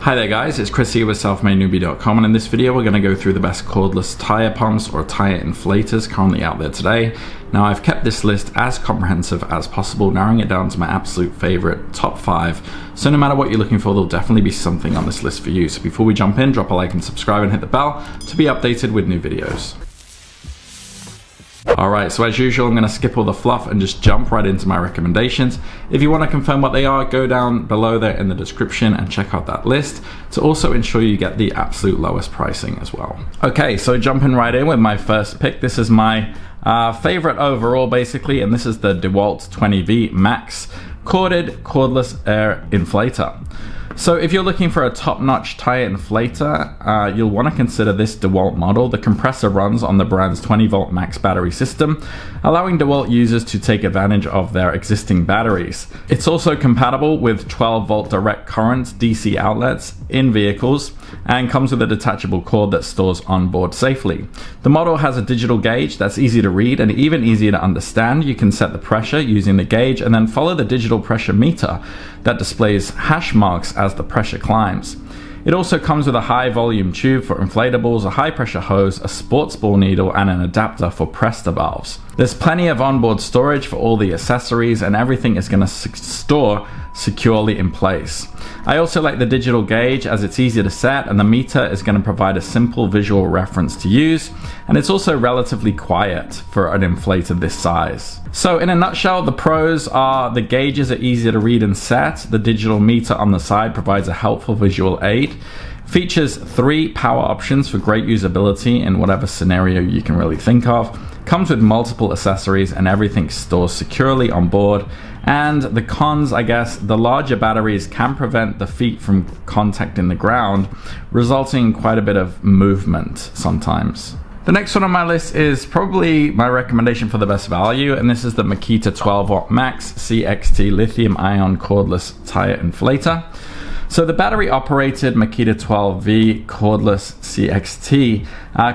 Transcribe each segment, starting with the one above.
Hi there guys, it's Chris here with selfmadenewbie.com, and in this video we're going to go through the best cordless tire pumps or tire inflators currently out there today. Now I've kept this list as comprehensive as possible, narrowing it down to my absolute favorite top 5. So no matter what you're looking for, there'll definitely be something on this list for you. So before we jump in, drop a like and subscribe and hit the bell to be updated with new videos. Alright, so as usual, I'm going to skip all the fluff and just jump right into my recommendations. If you want to confirm what they are, go down below there in the description and check out that list to also ensure you get the absolute lowest pricing as well. Okay, so jumping right in with my first pick. This is my favorite overall basically, and this is the DeWalt 20V Max corded cordless air inflator. So if you're looking for a top-notch tire inflator, you'll want to consider this DeWalt model. The compressor runs on the brand's 20-volt max battery system, allowing DeWalt users to take advantage of their existing batteries. It's also compatible with 12-volt direct current DC outlets in vehicles and comes with a detachable cord that stores on board safely. The model has a digital gauge that's easy to read and even easier to understand. You can set the pressure using the gauge and then follow the digital pressure meter that displays hash marks as the pressure climbs. It also comes with a high volume tube for inflatables, a high pressure hose, a sports ball needle, and an adapter for Presta valves. There's plenty of onboard storage for all the accessories, and everything is going to store securely in place. I also like the digital gauge as it's easy to set, and the meter is going to provide a simple visual reference to use, and it's also relatively quiet for an inflator this size. So in a nutshell, the pros are the gauges are easier to read and set, the digital meter on the side provides a helpful visual aid, features 3 power options for great usability in whatever scenario you can really think of, comes with multiple accessories, and everything stores securely on board. And the cons, I guess, the larger batteries can prevent the feet from contacting the ground, resulting in quite a bit of movement sometimes. The next one on my list is probably my recommendation for the best value, and this is the Makita 12-watt Max CXT lithium-ion cordless tire inflator. So the battery-operated Makita 12V cordless CXT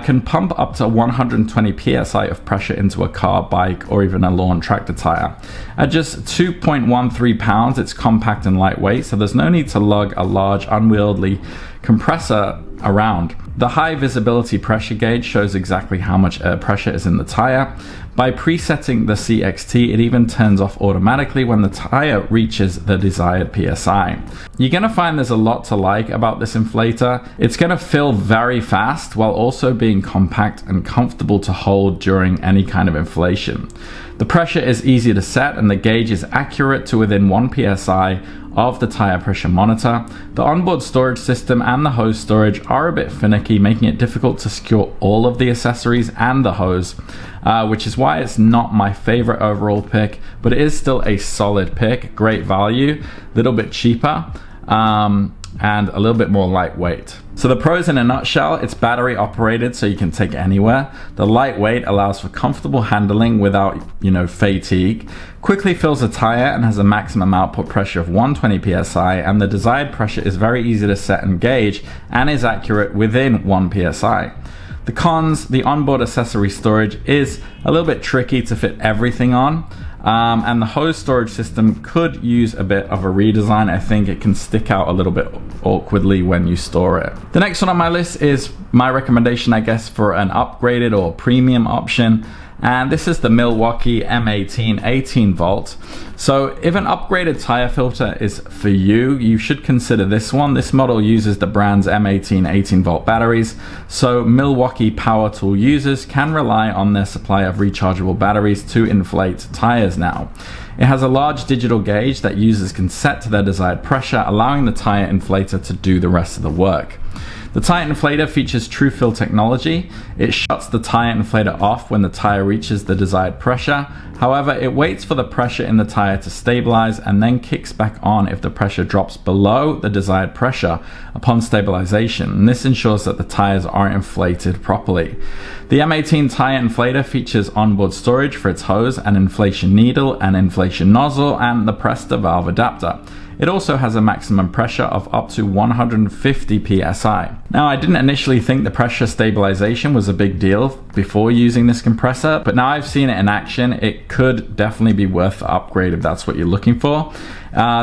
can pump up to 120 psi of pressure into a car, bike, or even a lawn tractor tire. At just 2.13 pounds, it's compact and lightweight, so there's no need to lug a large, unwieldy compressor around. The high visibility pressure gauge shows exactly how much air pressure is in the tire. By presetting the CXT, it even turns off automatically when the tire reaches the desired PSI. You're going to find there's a lot to like about this inflator. It's going to fill very fast while also being compact and comfortable to hold during any kind of inflation. The pressure is easy to set and the gauge is accurate to within 1 PSI of the tire pressure monitor. The onboard storage system and the hose storage are a bit finicky, making it difficult to secure all of the accessories and the hose, which is why it's not my favorite overall pick, but it is still a solid pick. Great value, a little bit cheaper, and a little bit more lightweight. So the pros in a nutshell, it's battery operated so you can take it anywhere. The lightweight allows for comfortable handling without, fatigue. Quickly fills a tire and has a maximum output pressure of 120 psi, and the desired pressure is very easy to set and gauge and is accurate within 1 psi. The cons, the onboard accessory storage is a little bit tricky to fit everything on. And the hose storage system could use a bit of a redesign. I think it can stick out a little bit awkwardly when you store it. The next one on my list is my recommendation, I guess, for an upgraded or premium option. And this is the Milwaukee M18 18-volt. So if an upgraded tire filter is for you, you should consider this one. This model uses the brand's M18 18-volt batteries, so Milwaukee power tool users can rely on their supply of rechargeable batteries to inflate tires now. It has a large digital gauge that users can set to their desired pressure, allowing the tire inflator to do the rest of the work. The tire inflator features true fill technology. It shuts the tire inflator off when the tire reaches the desired pressure. However, it waits for the pressure in the tire to stabilize and then kicks back on if the pressure drops below the desired pressure upon stabilization. And this ensures that the tires are inflated properly. The M18 tire inflator features onboard storage for its hose, an inflation needle, an inflation nozzle, and the Presta valve adapter. It also has a maximum pressure of up to 150 psi. Now, I didn't initially think the pressure stabilization was a big deal before using this compressor, but now I've seen it in action, it could definitely be worth the upgrade if that's what you're looking for.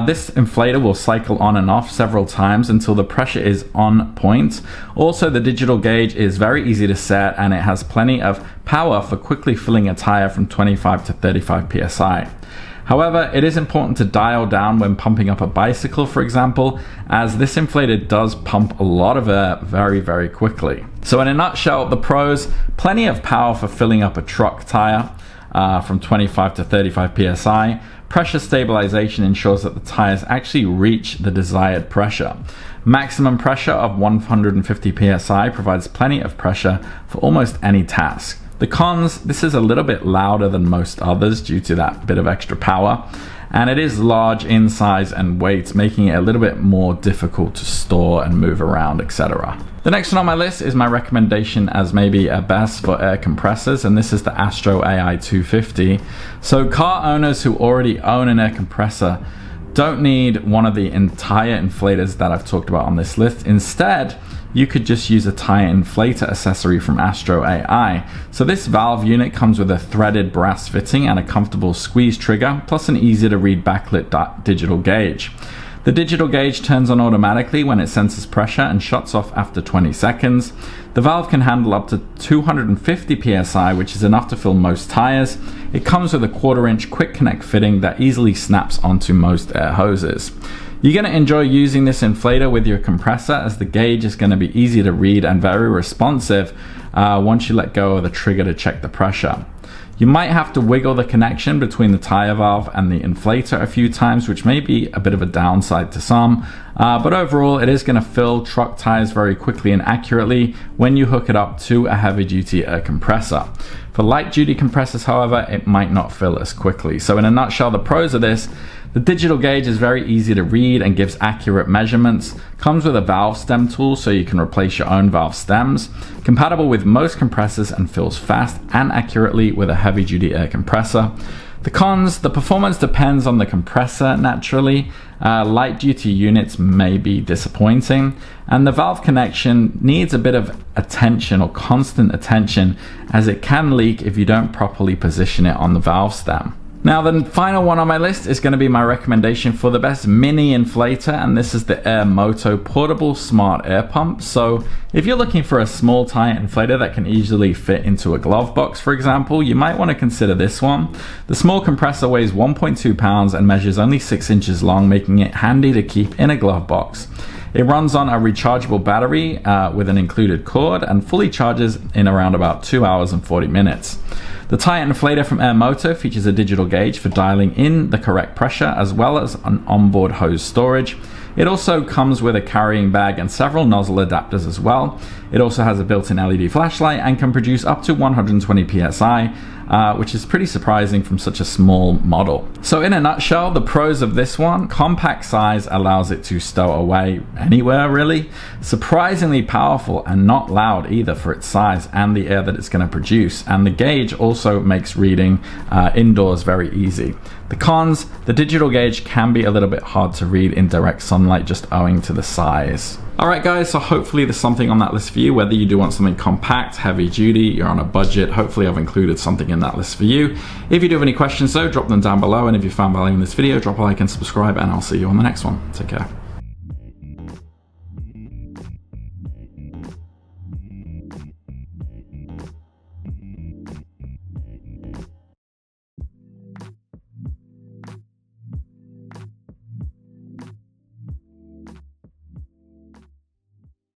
This inflator will cycle on and off several times until the pressure is on point. Also, the digital gauge is very easy to set and it has plenty of power for quickly filling a tire from 25 to 35 psi. However, it is important to dial down when pumping up a bicycle, for example, as this inflator does pump a lot of air very, very quickly. So in a nutshell, the pros: plenty of power for filling up a truck tire from 25 to 35 psi. Pressure stabilization ensures that the tires actually reach the desired pressure. Maximum pressure of 150 psi provides plenty of pressure for almost any task. The cons: this is a little bit louder than most others due to that bit of extra power, and it is large in size and weight, making it a little bit more difficult to store and move around, etc. The next one on my list is my recommendation as maybe a best for air compressors, and this is the AstroAI 250. So car owners who already own an air compressor don't need one of the entire inflators that I've talked about on this list. Instead, you could just use a tire inflator accessory from AstroAI. So this valve unit comes with a threaded brass fitting and a comfortable squeeze trigger, plus an easy to read backlit digital gauge. The digital gauge turns on automatically when it senses pressure and shuts off after 20 seconds. The valve can handle up to 250 psi, which is enough to fill most tires. It comes with a 1/4-inch quick connect fitting that easily snaps onto most air hoses. You're going to enjoy using this inflator with your compressor, as the gauge is going to be easy to read and very responsive once you let go of the trigger to check the pressure. You might have to wiggle the connection between the tire valve and the inflator a few times, which may be a bit of a downside to some, but overall it is going to fill truck tires very quickly and accurately when you hook it up to a heavy-duty air compressor. For light-duty compressors, however, it might not fill as quickly. So in a nutshell, the pros of this: the digital gauge is very easy to read and gives accurate measurements. Comes with a valve stem tool so you can replace your own valve stems. Compatible with most compressors and fills fast and accurately with a heavy-duty air compressor. The cons: the performance depends on the compressor naturally. Light-duty units may be disappointing, and the valve connection needs a bit of attention, or constant attention, as it can leak if you don't properly position it on the valve stem. Now, the final one on my list is going to be my recommendation for the best mini inflator, and this is the Moto portable smart air pump. So if you're looking for a small tire inflator that can easily fit into a glove box, for example, you might want to consider this one. The small compressor weighs 1.2 pounds and measures only 6 inches long, making it handy to keep in a glove box. It runs on a rechargeable battery with an included cord and fully charges in around about 2 hours and 40 minutes. The tire inflator from Moto features a digital gauge for dialing in the correct pressure, as well as an onboard hose storage. It also comes with a carrying bag and several nozzle adapters as well. It also has a built-in LED flashlight and can produce up to 120 psi, which is pretty surprising from such a small model. So in a nutshell, the pros of this one: compact size allows it to stow away anywhere really, surprisingly powerful and not loud either for its size and the air that it's going to produce, and the gauge also makes reading indoors very easy. The cons: the digital gauge can be a little bit hard to read in direct sunlight just owing to the size. Alright guys, so hopefully there's something on that list for you, whether you do want something compact, heavy duty, you're on a budget. Hopefully I've included something in that list for you. If you do have any questions though, drop them down below, and if you found value in this video, drop a like and subscribe, and I'll see you on the next one. Take care.